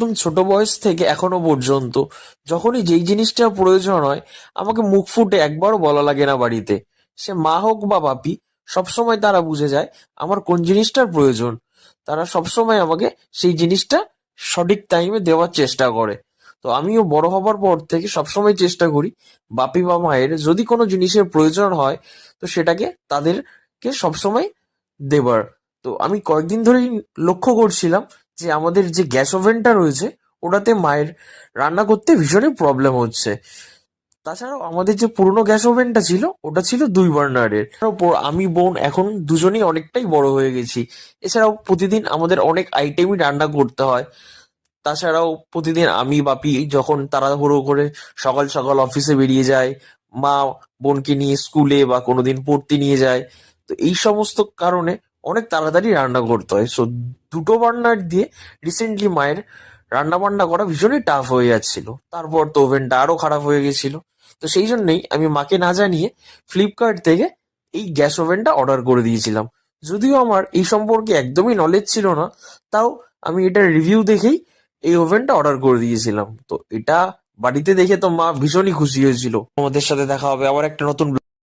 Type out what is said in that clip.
একদম ছোট বয়স থেকে এখনো পর্যন্ত যখনই যেই জিনিসটা প্রয়োজন হয় আমাকে মুখ ফুটে একবারও বলা লাগে না বাড়িতে। সে মা হোক বা বাপি, সবসময় তারা বুঝে যায় আমার কোন জিনিসটার প্রয়োজন। তারা সবসময় আমাকে সেই জিনিসটা সঠিক টাইমে দেওয়ার চেষ্টা করে। তো আমিও বড় হবার পর থেকে সবসময় চেষ্টা করি বাপি বা মায়ের যদি কোনো জিনিসের প্রয়োজন হয় তো সেটাকে তাদেরকে সবসময় দেবার। তো আমি কয়েকদিন ধরেই লক্ষ্য করছিলাম যে আমাদের যে গ্যাস ওভেনটা রয়েছে ওটাতে মায়ের রান্না করতে ভীষণই প্রবলেম হচ্ছে। তাছাড়াও আমাদের যে পুরোনো গ্যাস ওভেনটা ছিল ওটা ছিল 2 বার্নারের। তারপর আমি বোন এখন দুজনেই অনেকটাই বড় হয়ে গেছি। এছাড়াও প্রতিদিন আমাদের অনেক আইটেমই রান্না করতে হয়। তাছাড়াও প্রতিদিন আমি বাপি যখন তাড়াহুড়ো করে সকাল সকাল অফিসে বেরিয়ে যায়, মা বোনকে নিয়ে স্কুলে বা কোনোদিন পড়তে নিয়ে যায়। তো এই সমস্ত কারণে অনেক তাড়াতাড়ি রান্না করতে হয়। সো 2টো বার্নার দিয়ে রিসেন্টলি মায়ের রান্না বান্না করা ভীষণই টাফ হয়ে যাচ্ছিল। তারপর তো ওভেনটা আরো খারাপ হয়ে গেছিল। তো সেই জন্যই আমি মাকে না জানিয়ে ফ্লিপকার্ট থেকে এই গ্যাস ওভেনটা অর্ডার করে দিয়েছিলাম। যদিও আমার এই সম্পর্কে একদমই নলেজ ছিল না, তাও আমি এটার রিভিউ দেখেই এই ওভেনটা অর্ডার করে দিয়েছিলাম। তো এটা বাড়িতে দেখে তো মা ভীষণই খুশি হয়েছিল। তোমাদের সাথে দেখা হবে আবার একটা নতুন